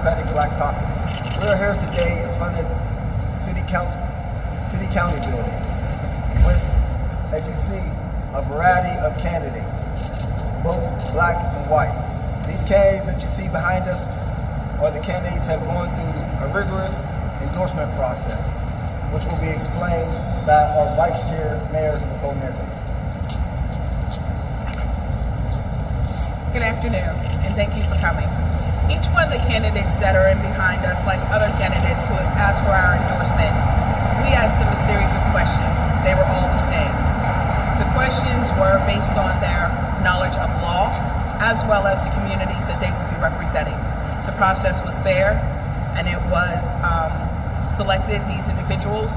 Democratic Black Caucus. We are here today in front of City County building with, as you see, a variety of candidates, both black and white. These candidates that you see behind us are the candidates have gone through a rigorous endorsement process, which will be explained by our Vice Chair, Mayor Nicole Nesbitt. Good afternoon, and thank you for coming. Each one of the candidates that are in behind us, like other candidates who has asked for our endorsement, we asked them a series of questions. They were all the same. The questions were based on their knowledge of law, as well as the communities that they will be representing. The process was fair, and it was selected. These individuals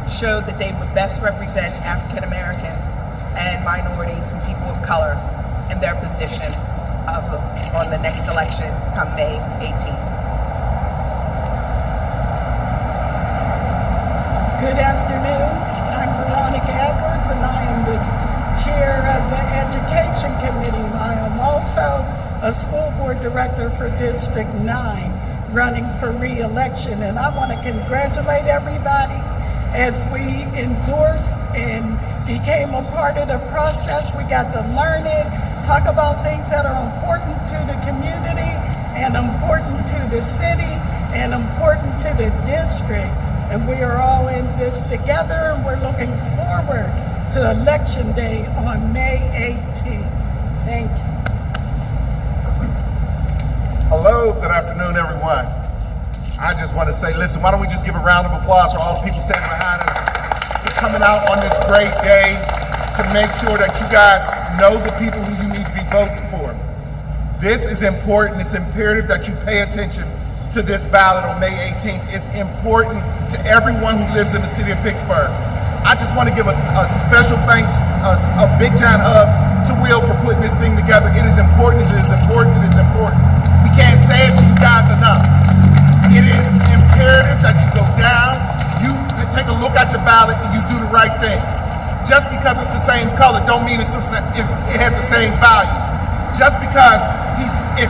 showed that they would best represent African Americans and minorities and people of color in their position on the next election come May 18th. Good afternoon. I'm Veronica Edwards, and I am the chair of the Education Committee. I am also a school board director for District 9, running for re-election. And I want to congratulate everybody as we endorsed and became a part of the process. We got to learn it, talk about things that are important to the community and important to the city and important to the district. And we are all in this together, and we're looking forward to Election Day on May 18th. Thank you. Hello, good afternoon, everyone. I just want to say, listen, why don't we just give a round of applause for all the people standing behind us for coming out on this great day to make sure that you guys know the people who you need to be voting for. This is important. It's imperative that you pay attention to this ballot on May 18th. It's important to everyone who lives in the city of Pittsburgh. I just want to give a special thanks, a big giant hug to Will for putting this thing together. It is important, it is important, it is important. We can't say it to you guys enough. It is imperative that you go down, you take a look at your ballot, and you do the right thing. Just because it's the same color don't mean it has the same values. Just because it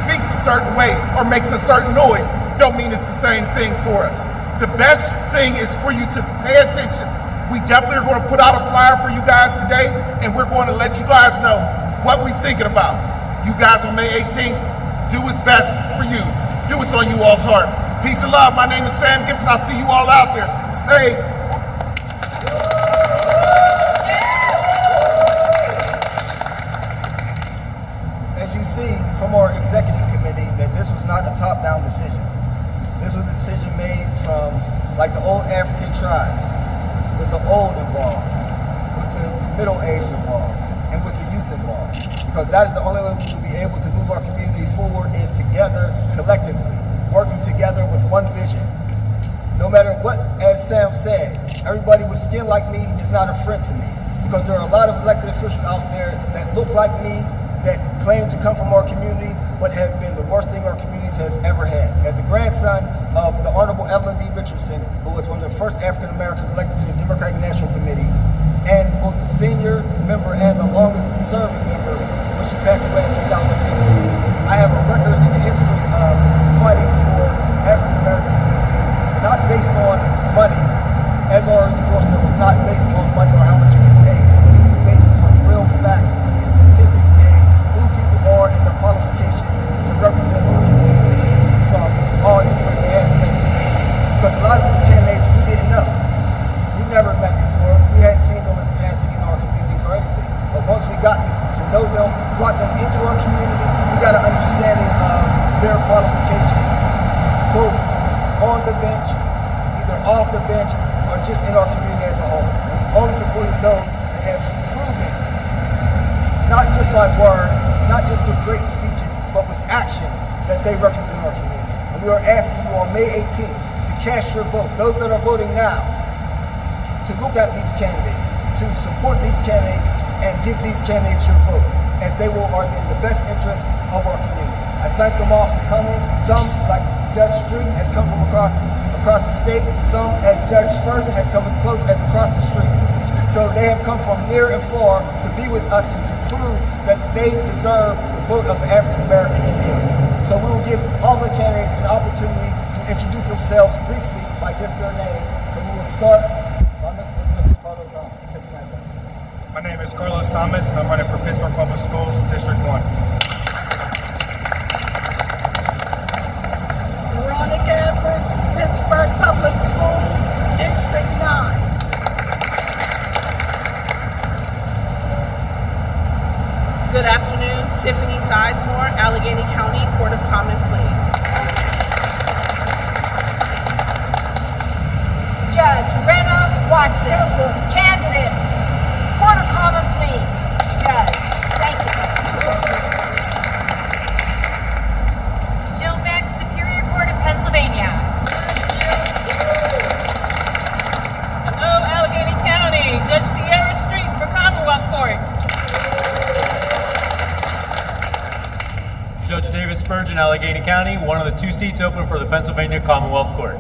speaks a certain way or makes a certain noise don't mean it's the same thing for us. The best thing is for you to pay attention. We definitely are going to put out a flyer for you guys today, and we're going to let you guys know what we're thinking about. You guys on May 18th, do what's best for you. Do what's on you all's heart. Peace and love. My name is Sam Gibson. I'll see you all out there. Stay. As you see from our executive committee, that this was not a top-down decision. This was a decision made from, like the old African tribes, with the old involved, with the middle age involved, and with the youth involved. Because that is the only way we will be able to move our community forward is together, collectively, working together with one vision. No matter what, as Sam said, everybody with skin like me is not a friend to me. Because there are a lot of elected officials out there that look like me, that claim to come from our communities, but have been the worst thing our communities has ever had. As the grandson of the Honorable Evelyn D. Richardson, who was one of the first African Americans elected to the Democratic National Committee, and both the senior member and the longest serving member when she passed away in 2015. I have a record in the history of fighting for African American communities, not based on money, as our endorsement was not based on money or how much you can pay, but it was based on real facts and statistics and who people are and their qualifications to represent our community from all different aspects. Because a lot of these candidates we didn't know. We never met before. We hadn't seen them in the past in our communities or anything. But once we got to know them, brought them into our community, we got an understanding of their qualifications, both on the bench, either off the bench, or just in our community as a whole. And we only supported those that have proven, not just by words, not just with great speeches, but with action, that they represent our community. And we are asking you on May 18th to cast your vote, those that are voting now, to look at these candidates, to support these candidates, and give these candidates your vote, as they are in the best interest of our community. I thank them all for coming. Some, like Judge Street, has come from across the state. Some, as Judge Spurgeon, has come as close as across the street. So they have come from near and far to be with us and to prove that they deserve the vote of the African American community. So we will give all the candidates an opportunity to introduce themselves briefly by just their names. So we will start with Mr. Carlos Thomas. Take it away. My name is Carlos Thomas, and I'm running for Pittsburgh Public Schools, District 1. Veronica Edwards, Pittsburgh Public Schools, District 9. Good afternoon, Tiffany Sizemore, Allegheny County Court of Common Pleas. Judge Rena Watson, candidate, Court of Common Pleas. Judge, thank you. Jill Beck, Superior Court of Pennsylvania. Hello, Allegheny County, Judge Sierra Street for Commonwealth Court. Judge David Spurgeon, Allegheny County, one of the 2 seats open for the Pennsylvania Commonwealth Court.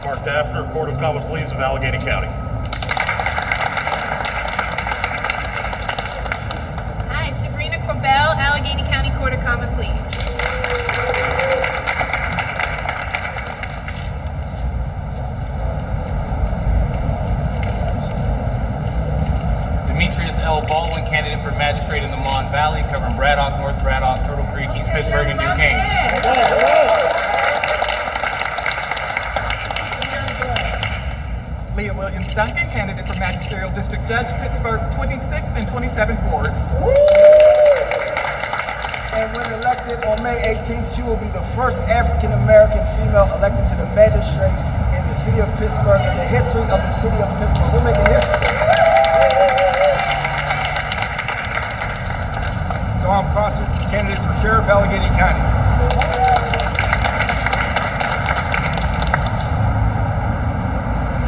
Mark Daffner, Court of Common Pleas of Allegheny County. Hi, Sabrina Corbell, Allegheny County Court of Common Pleas. Demetrius L. Baldwin, candidate for magistrate in the Mon Valley, covering Braddock, North Braddock, Turtle Creek, East Pittsburgh, and Duquesne. Leah Williams Duncan, candidate for magisterial district judge, Pittsburgh 26th and 27th wards. And when elected on May 18th, she will be the first African American female elected to the magistrate in the city of Pittsburgh in the history of the city of Pittsburgh. We're making history. Tom Caucus, candidate for Sheriff, Allegheny County.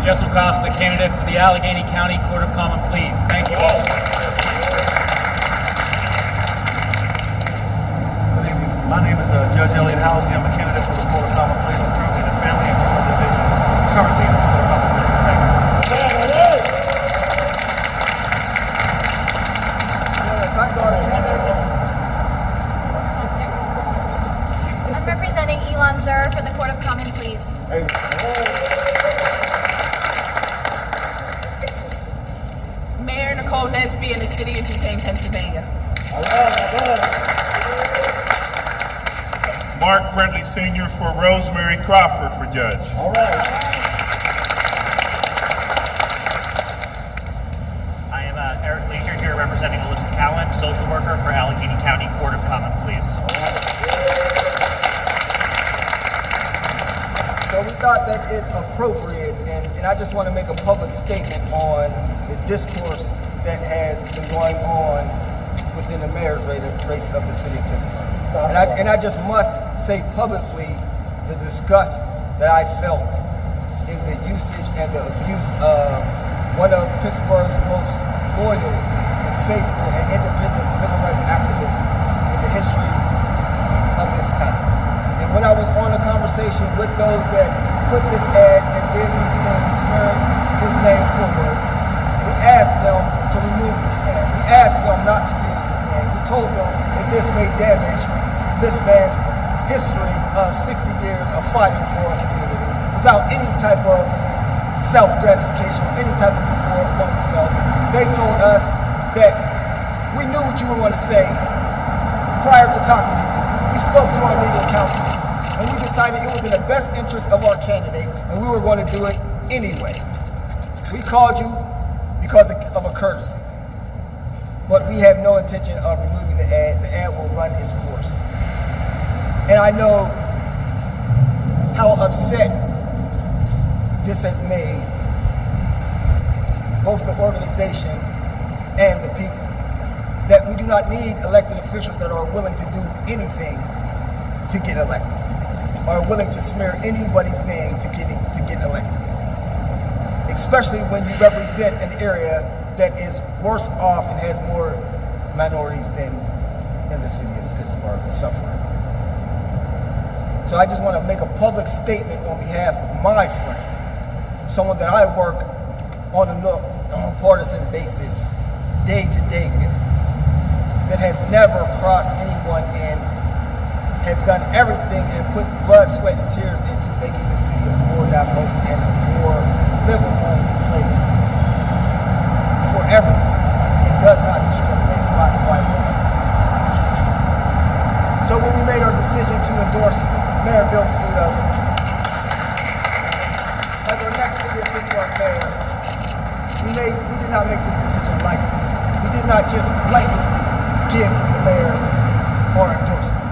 Jessel Costa, candidate for the Allegheny County Court of Common Pleas. Thank you all. Good evening. My name is Judge Elliot Housey. I'm a candidate for the Court of Common Pleas. I'm currently in the Family and Criminal Divisions. Currently in the Court of Common Pleas. Thank you. I'm representing Elon Zer for the Court of Common Pleas. Mayor Nicole Nesby in the city of Duquesne, Pennsylvania. Mark Brentley Sr. for Rosemary Crawford for judge. I am Eric Leisure here representing Alyssa Cowan, social worker for Allegheny County Court of Common Pleas. So we thought that it appropriate, and I just want to make a public statement on the discourse that has been going on within the mayor's race of the city of Pittsburgh. And I just must say publicly the disgust that I felt in the usage and the abuse of one of Pittsburgh's most loyal and faithful and independent civil rights activists in the history of this town. And when I was on a conversation with those that put this ad and did these things, smearing his name forward, we asked them to remove this ad. We asked them not to use his name. We told them that this may damage this man's history of 60 years of fighting for our community without any type of self-gratification, any type of reward for himself. They told us that we knew what you were going to say prior to talking to you. We spoke to our legal counsel, and we decided it was in the best interest of our candidate, and we were going to do it anyway. We called you because of a courtesy, but we have no intention of removing the ad. The ad will run its course. And I know how upset this has made both the organization and the people. That we do not need elected officials that are willing to do anything to get elected, or willing to smear anybody's name to get elected. Especially when you represent an area that is worse off and has more minorities than in the city of Pittsburgh suffering. So I just want to make a public statement on behalf of my friend, someone that I work on a partisan basis, day to day with, that has never crossed anyone and has done everything and put blood, sweat, and tears into making the city a more diverse and a more livable place for everyone. It does not discriminate black, white, or otherwise. So when we made our decision to endorse Mayor Bill Caputo as our next City of Pittsburgh mayor, we did not make this decision lightly. We did not just blanketly give the mayor our endorsement.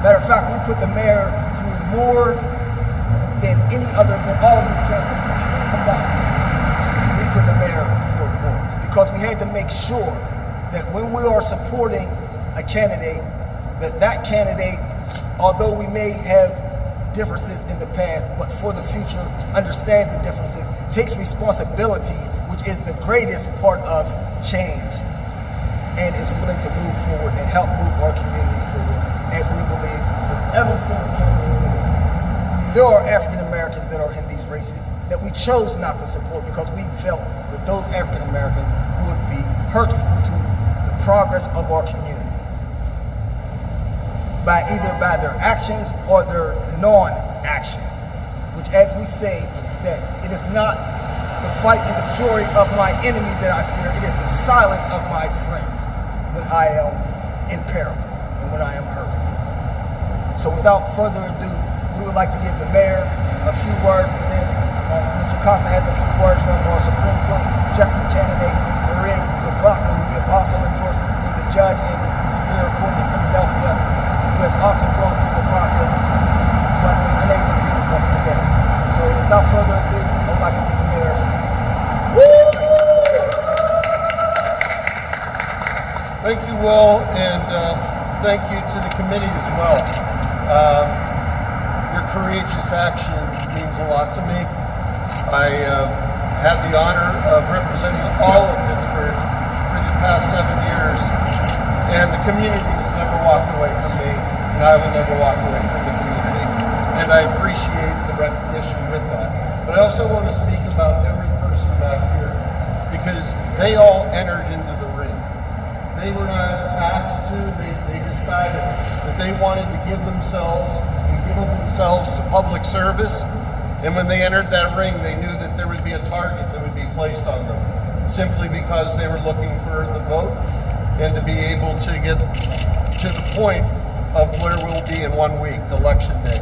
Matter of fact, we put the mayor through more than all of these campaigns combined. We put the mayor through more because we had to make sure that when we are supporting a candidate, that candidate, although we may have differences in the past, but for the future, understands the differences, takes responsibility, which is the greatest part of change, and is willing to move forward and help move our community forward, as we believe with every single candidate in this. There are African Americans that are in these races that we chose not to support because we felt that those African Americans would be hurtful to the progress of our community, either by their actions or their non-action, which, as we say, that it is not the fight and the fury of my enemy that I fear, it is the silence of my friends when I am in peril and when I am hurt. So without further ado, we would like to give the mayor a few words, and then Mr. Costa has a few words from our Supreme Court Justice candidate, Maria McLaughlin, who we have also endorsed. He's a judge in the Superior Court in Philadelphia, who has also gone through the process, but was unable to be with us today. So without further ado, I would like to give the mayor a few seconds. Thank you, Will, and thank you to the committee as well. Your courageous action means a lot to me. I have had the honor of representing all of Pittsburgh for the past 7 years, and the community has never walked away from me, and I will never walk away from the community. And I appreciate the recognition with that. But I also want to speak about every person back here, because they all entered into the ring. They were not asked to, they decided that they wanted to give themselves and give themselves to public service. And when they entered that ring, they knew that there would be a target that would be placed on them, simply because they were looking for the vote and to be able to get to the point of where we'll be in 1 week, Election Day.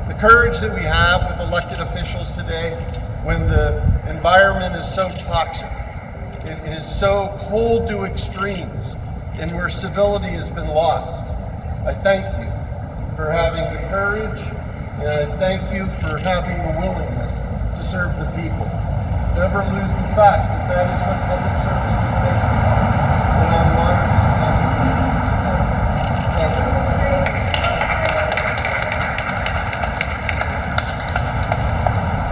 The courage that we have with elected officials today, when the environment is so toxic, it is so cold to extremes, and where civility has been lost. I thank you for having the courage, and I thank you for having the willingness to serve the people. Never lose the fact that that is what public service is based upon, and I'm honored to stand with you today. Thank you.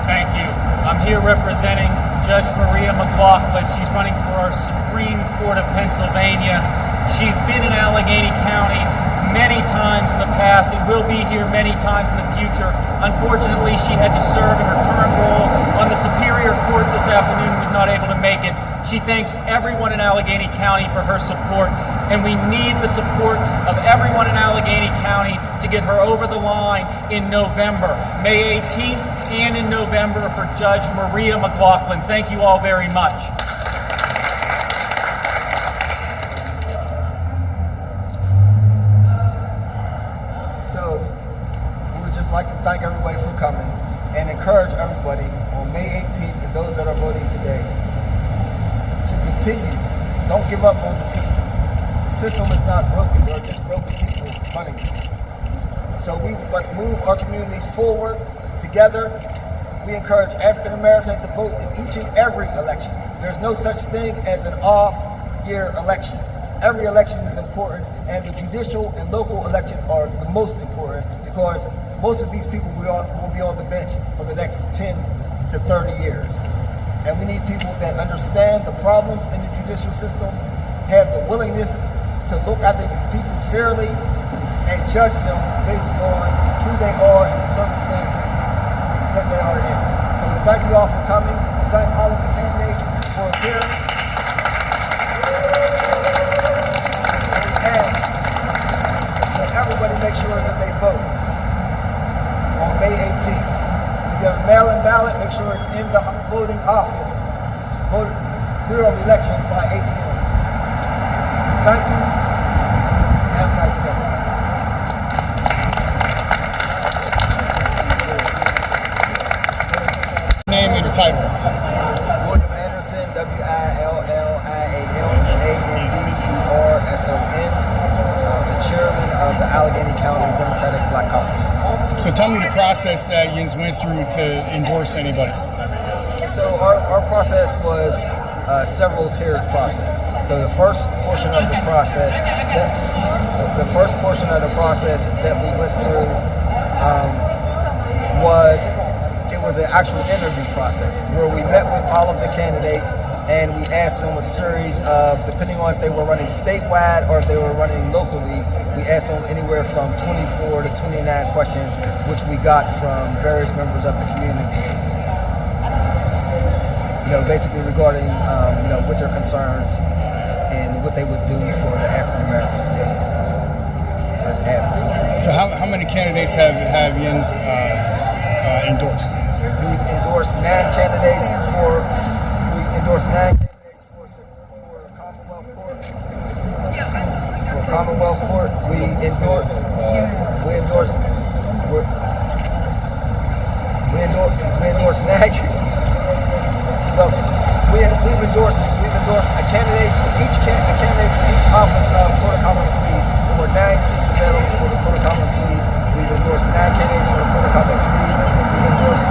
Thank you. I'm here representing Judge Maria McLaughlin. She's running for our Supreme Court of Pennsylvania. She's been in Allegheny County many times in the past and will be here many times in the future. Unfortunately, she had to serve in her current role on the Superior Court this afternoon and was not able to make it. She thanks everyone in Allegheny County for her support, and we need the support of everyone in Allegheny County to get her over the line in November, May 18th, and in November for Judge Maria McLaughlin. Thank you all very much. Like to thank everybody for coming and encourage everybody on May 18th and those that are voting today to continue. Don't give up on the system. The system is not broken. There are just broken people running the system. So we must move our communities forward together. We encourage African Americans to vote in each and every election. There's no such thing as an off-year election. Every election is important, and the judicial and local elections are the most important because most of these people will be on the bench for the next 10 to 30 years. And we need people that understand the problems in the judicial system, have the willingness to look at the people fairly and judge them based on who they are and the circumstances that they are in. So we thank you all for coming. We thank all of the candidates for appearing. everybody make sure that they vote on May 18th. If you have a mail-in ballot, make sure it's in the voting office, Bureau of Elections by 8 p.m. Thank you. Have a nice day. Name and your title. William Anderson, WILLIAMANDERSON, the chairman of the Allegheny County Democratic Black Caucus. So tell me the process that Jens went through to endorse anybody. So our process was a several tiered process. So the first portion of the process that we went through was an actual interview process where we met with all of the candidates and we asked them a series of, depending on if they were running statewide or if they were running locally, we asked them anywhere from 24 to 29 questions, which we got from various members of the community. Basically regarding, what their concerns and what they would do for the African American community. So how many candidates have Jens endorsed? We've endorsed 9 candidates for Commonwealth Court. For Commonwealth Court, we endorsed 9. Well, we've endorsed a candidate for each office of Court of Common Pleas. There were 9 seats available for the Court of Common Pleas. We've endorsed 9 candidates for the Court of Common Pleas. We've endorsed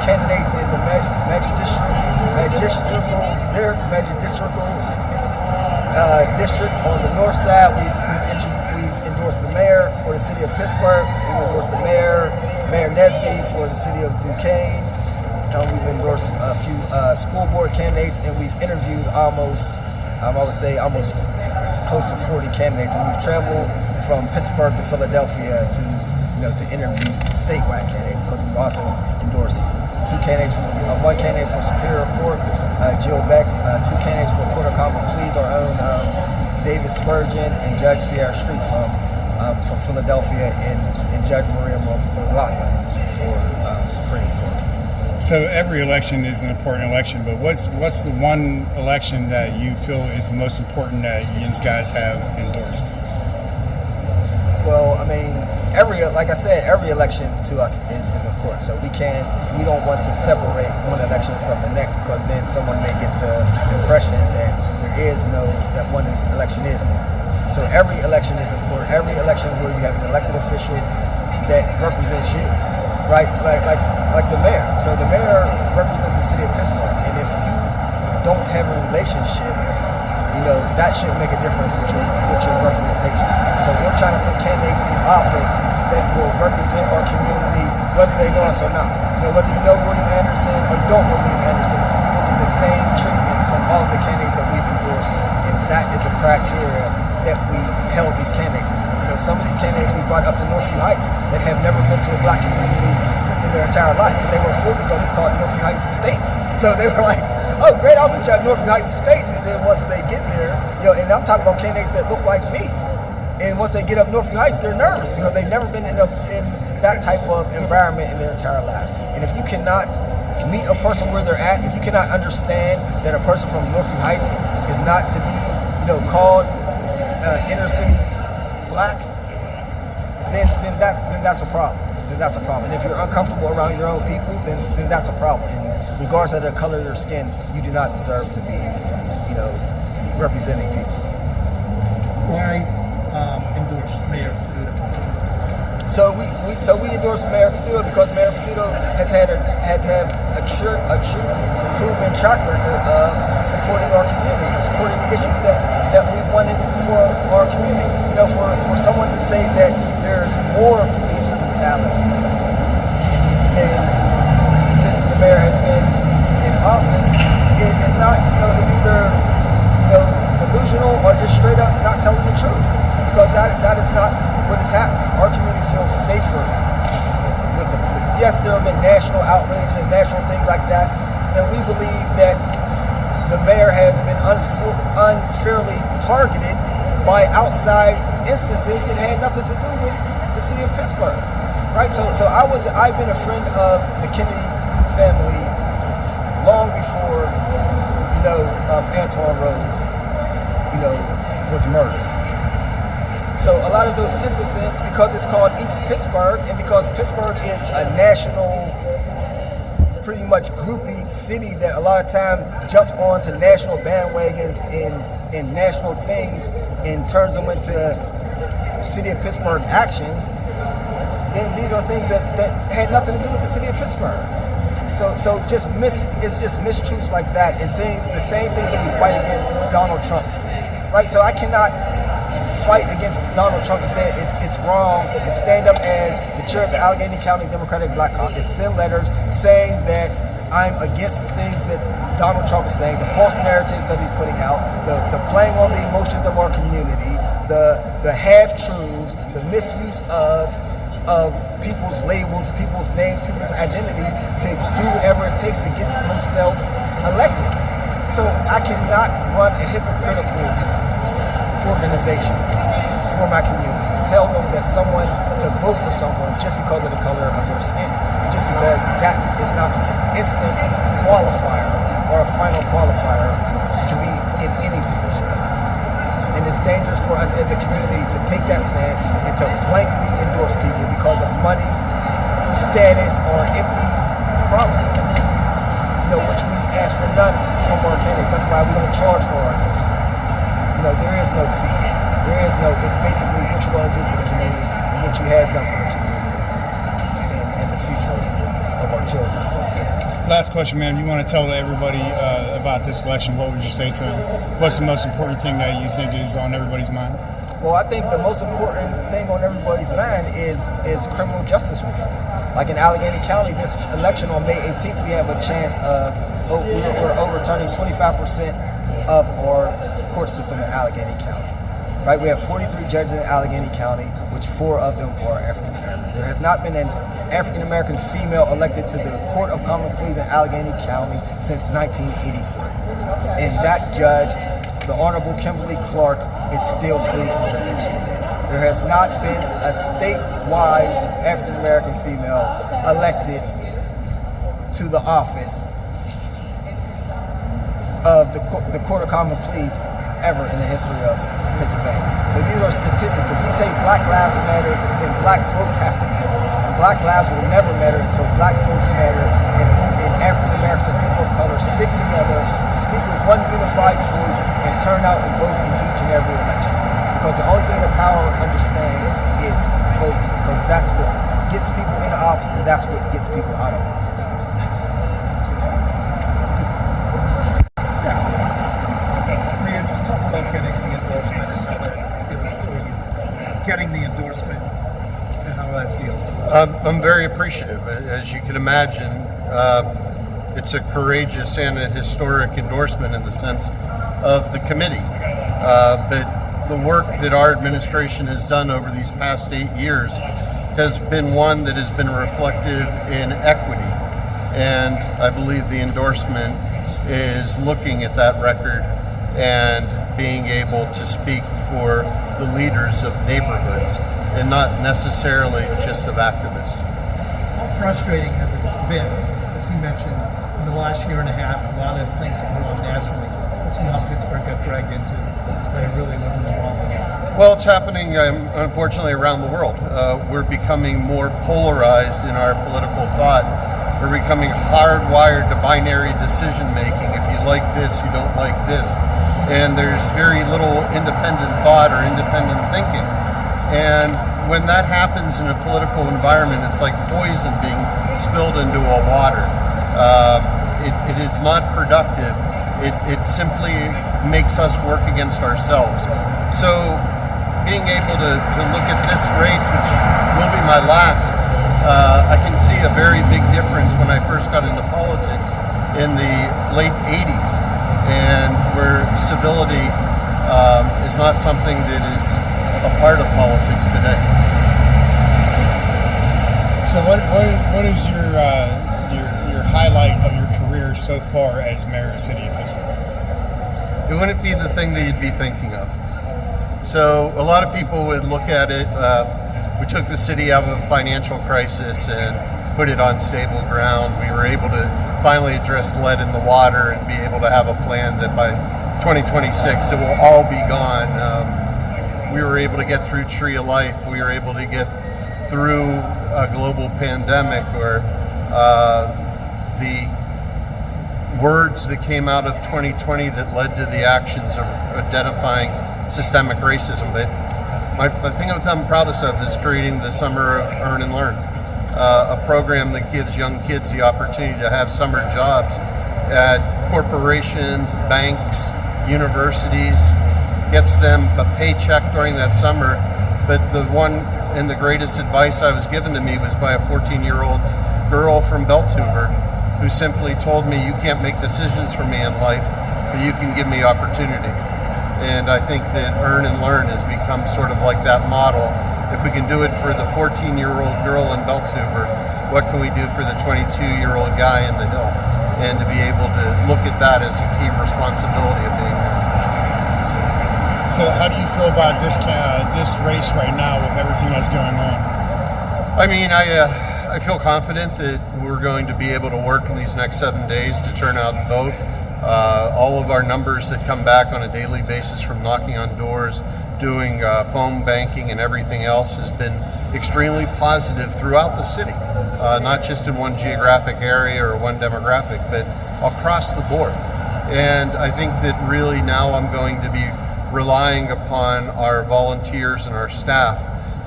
candidates in the district on the north side. We've endorsed the mayor for the city of Pittsburgh. We've endorsed the Mayor Nesby for the city of Duquesne. We've endorsed a few school board candidates, and we've interviewed almost close to 40 candidates. And we've traveled from Pittsburgh to Philadelphia to interview statewide candidates, because we've also endorsed 2 candidates, one candidate for Superior Court, Jill Beck, 2 candidates for Court of Common Pleas, our own David Spurgeon and Judge Sierra Street from Philadelphia, and Judge Maria McLaughlin for Supreme Court. So every election is an important election, but what's the one election that you feel is the most important that Jens guys have endorsed? Well, I mean, every election to us is important. So we don't want to separate one election from the next, because then someone may get the impression that that one election is more important. So every election is important. Every election where you have an elected official that represents you, right? Like the mayor. So the mayor represents the city of Pittsburgh, and if you don't have a relationship, that should make a difference with your representation. So we're trying to put candidates in office that will represent our community, whether they know us or not. Whether you know William Anderson or you don't know William Anderson, you will get the same treatment from all of the candidates that we've endorsed, and that is the criteria that we held these candidates to. Some of these candidates we brought up to Northview Heights that have never been to a black community in their entire life, and they were for because it's called Northview Heights Estates. So they were like, oh great, I'll meet you at Northview Heights Estates. And then once they get there, and I'm talking about candidates that look like me, and once they get up Northview Heights, they're nervous because they've never been in that type of environment in their entire lives. And if you cannot meet a person where they're at, if you cannot understand that a person from Northview Heights is not to be called inner city black, then that's a problem. That's a problem. And if you're uncomfortable around your own people, then that's a problem. And regardless of the color of your skin, you do not deserve to be, representing people. Why endorse Mayor Peduto? So we endorse Mayor Peduto because Mayor Peduto has had a true proven track record of supporting our community, supporting the issues that we've wanted for our community. For someone to say that there's more police brutality than since the mayor has been in office, it's not, it's either delusional or just straight up not telling the truth, because that is not what is happening. Our community feels safer with the police. Yes, there have been national outrage and national things like that, and we believe that the mayor has been unfairly targeted by outside instances that had nothing to do with the city of Pittsburgh, right? So I've been a friend of the Kennedy family long before, Antoine Rose, was murdered. So a lot of those instances, because it's called East Pittsburgh, and because Pittsburgh is a national, pretty much groupie city that a lot of times jumps onto national bandwagons in national things and turns them into city of Pittsburgh actions, then these are things that had nothing to do with the city of Pittsburgh. So it's just mistruths like that and things, the same thing that we fight against Donald Trump, right? So I cannot fight against Donald Trump and say it's wrong and stand up as the chair of the Allegheny County Democratic Black Caucus, send letters saying that I'm against the things that Donald Trump is saying, the false narratives that he's putting out, the playing on the emotions of our community, the half-truths, the misuse of people's labels, people's names, people's identity to do whatever it takes to get himself elected. So I cannot run a hypocritical organization for my community and tell them that to vote for someone just because of the color of their skin, and just because that is not an instant qualifier or a final qualifier to be in any position. And it's dangerous for us as a community to take that stand and to blankly endorse people because of money, status, or empty promises, which we've asked for none from our candidates. That's why we don't charge for our endorsement. There is no fee. It's basically what you're going to do for the community and what you have done for the community and the future of our children. Last question, man. You want to tell everybody about this election? What would you say to them? What's the most important thing that you think is on everybody's mind? Well, I think the most important thing on everybody's mind is criminal justice reform. Like in Allegheny County, this election on May 18th, we have a chance of we're overturning 25% of our court system in Allegheny County. Right, we have 43 judges in Allegheny County, which 4 of them are African Americans. There has not been an African American female elected to the Court of Common Pleas in Allegheny County since 1983. And that judge, the Honorable Kimberly Clark, is still sitting on the bench today. There has not been a statewide African American female elected to the office of the Court of Common Pleas ever in the history of Pennsylvania. So these are statistics. If we say Black lives matter, then Black votes have to matter. And Black lives will never matter until Black votes matter and African Americans and people of color stick together, speak with one unified voice, and turn out and vote in each and every election. Because the only thing that power understands is votes, because that's what gets people into office and that's what gets people out of office. Getting the endorsement and how that feels. I'm very appreciative. As you can imagine, it's a courageous and a historic endorsement in the sense of the committee. But the work that our administration has done over these past 8 years has been one that has been reflective in equity. And I believe the endorsement is looking at that record and being able to speak for the leaders of neighborhoods and not necessarily just of activists. How frustrating has it been, as he mentioned, in the last year and a half, a lot of things have gone on nationally. Let's see how Pittsburgh got dragged into that it really wasn't involved in it. Well, it's happening, unfortunately, around the world. We're becoming more polarized in our political thought. We're becoming hardwired to binary decision making. If you like this, you don't like this. And there's very little independent thought or independent thinking. And when that happens in a political environment, it's like poison being spilled into a water. It is not productive. It simply makes us work against ourselves. So being able to look at this race, which will be my last, I can see a very big difference when I first got into politics in the late 80s. And where civility is not something that is a part of politics today. So what is your highlight of your career so far as mayor of the city of Pittsburgh? It wouldn't be the thing that you'd be thinking of. So a lot of people would look at it, we took the city out of a financial crisis and put it on stable ground. We were able to finally address lead in the water and be able to have a plan that by 2026 it will all be gone. We were able to get through Tree of Life. We were able to get through a global pandemic, or the words that came out of 2020 that led to the actions of identifying systemic racism. But the thing that I'm proudest of is creating the Summer of Earn and Learn, a program that gives young kids the opportunity to have summer jobs at corporations, banks, universities, gets them a paycheck during that summer. But the one and the greatest advice I was given to me was by a 14-year-old girl from Beltuver, who simply told me, you can't make decisions for me in life, but you can give me opportunity. And I think that Earn and Learn has become sort of like that model. If we can do it for the 14-year-old girl in Beltuver, what can we do for the 22-year-old guy in the Hill? And to be able to look at that as a key responsibility of being there. So how do you feel about this race right now with everything that's going on? I mean, I feel confident that we're going to be able to work in these next 7 days to turn out and vote. All of our numbers that come back on a daily basis from knocking on doors, doing phone banking and everything else has been extremely positive throughout the city, not just in one geographic area or one demographic, but across the board. And I think that really now I'm going to be relying upon our volunteers and our staff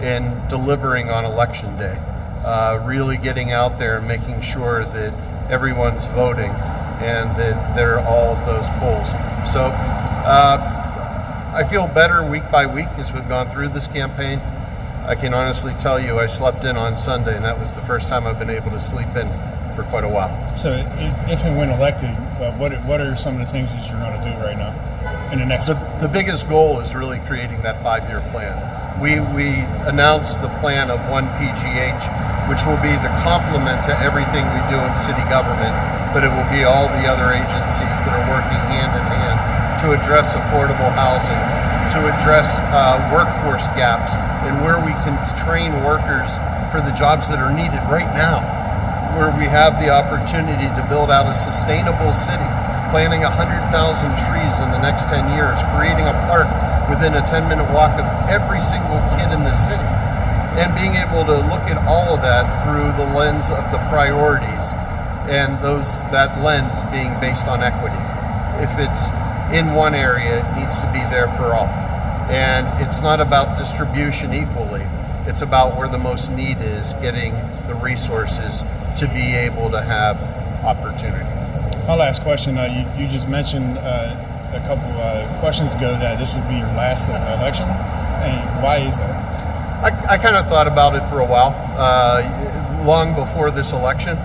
in delivering on election day, really getting out there and making sure that everyone's voting and that they're all at those polls. So I feel better week by week as we've gone through this campaign. I can honestly tell you I slept in on Sunday, and that was the first time I've been able to sleep in for quite a while. So if and when elected, what are some of the things that you're going to do right now in the next? The biggest goal is really creating that 5-year plan. We announced the plan of 1PGH, which will be the complement to everything we do in city government, but it will be all the other agencies that are working hand in hand to address affordable housing, to address workforce gaps, and where we can train workers for the jobs that are needed right now, where we have the opportunity to build out a sustainable city, planting 100,000 trees in the next 10 years, creating a park within a 10-minute walk of every single kid in the city, and being able to look at all of that through the lens of the priorities, and that lens being based on equity. If it's in one area, it needs to be there for all. And it's not about distribution equally. It's about where the most need is, getting the resources to be able to have opportunity. My last question, you just mentioned a couple questions ago that this would be your last election. And why is that? I kind of thought about it for a while, long before this election.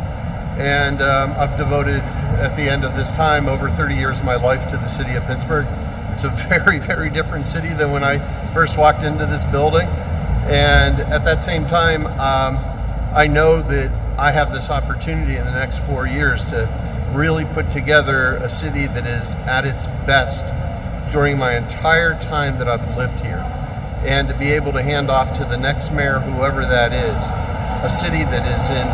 And I've devoted, at the end of this time, over 30 years of my life to the city of Pittsburgh. It's a very, very different city than when I first walked into this building. And at that same time, I know that I have this opportunity in the next 4 years to really put together a city that is at its best during my entire time that I've lived here. And to be able to hand off to the next mayor, whoever that is, a city that is in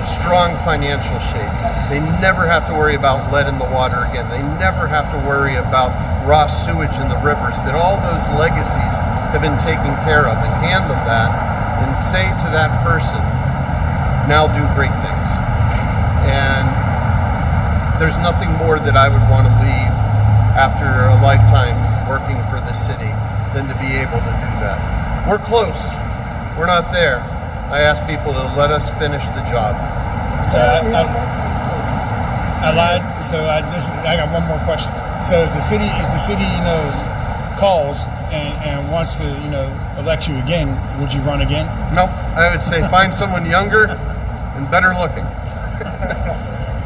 strong financial shape. They never have to worry about lead in the water again. They never have to worry about raw sewage in the rivers, that all those legacies have been taken care of, and hand them that and say to that person, now do great things. And there's nothing more that I would want to leave after a lifetime working for the city than to be able to do that. We're close. We're not there. I ask people to let us finish the job. So I lied. So I got one more question. So if the city calls and wants to elect you again, would you run again? Nope. I would say find someone younger and better looking.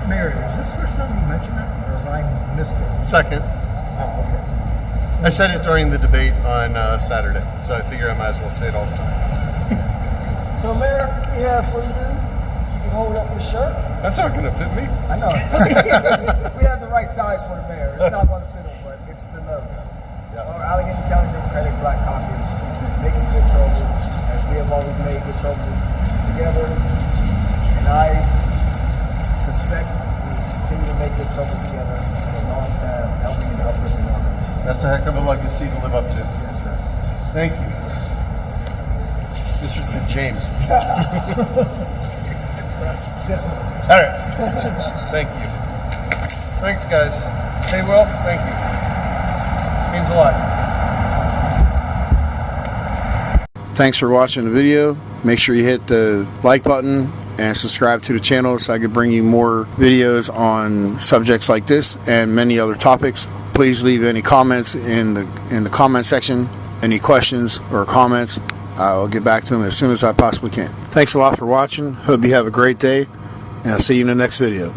Mayor, is this the first time you mentioned that, or have I missed it? Second. Oh, okay. I said it during the debate on Saturday, so I figure I might as well say it all the time. So, Mayor, we have for you, you can hold up your shirt. That's not going to fit me. I know. We have the right size for the mayor. It's not going to fit him, but it's the logo. Yeah. Or Allegheny County Democratic Democratic Black Caucus making good trouble, as we have always made good trouble together. And I suspect we will continue to make good trouble together for a long time, helping and uplifting one another. That's a heck of a legacy to live up to. Yes, sir. Thank you. Mr. James. This one. All right. Thank you. Thanks, guys. Hey, Will, thank you. Means a lot. Thanks for watching the video. Make sure you hit the like button and subscribe to the channel so I can bring you more videos on subjects like this and many other topics. Please leave any comments in the comment section. Any questions or comments, I'll get back to them as soon as I possibly can. Thanks a lot for watching. Hope you have a great day, and I'll see you in the next video.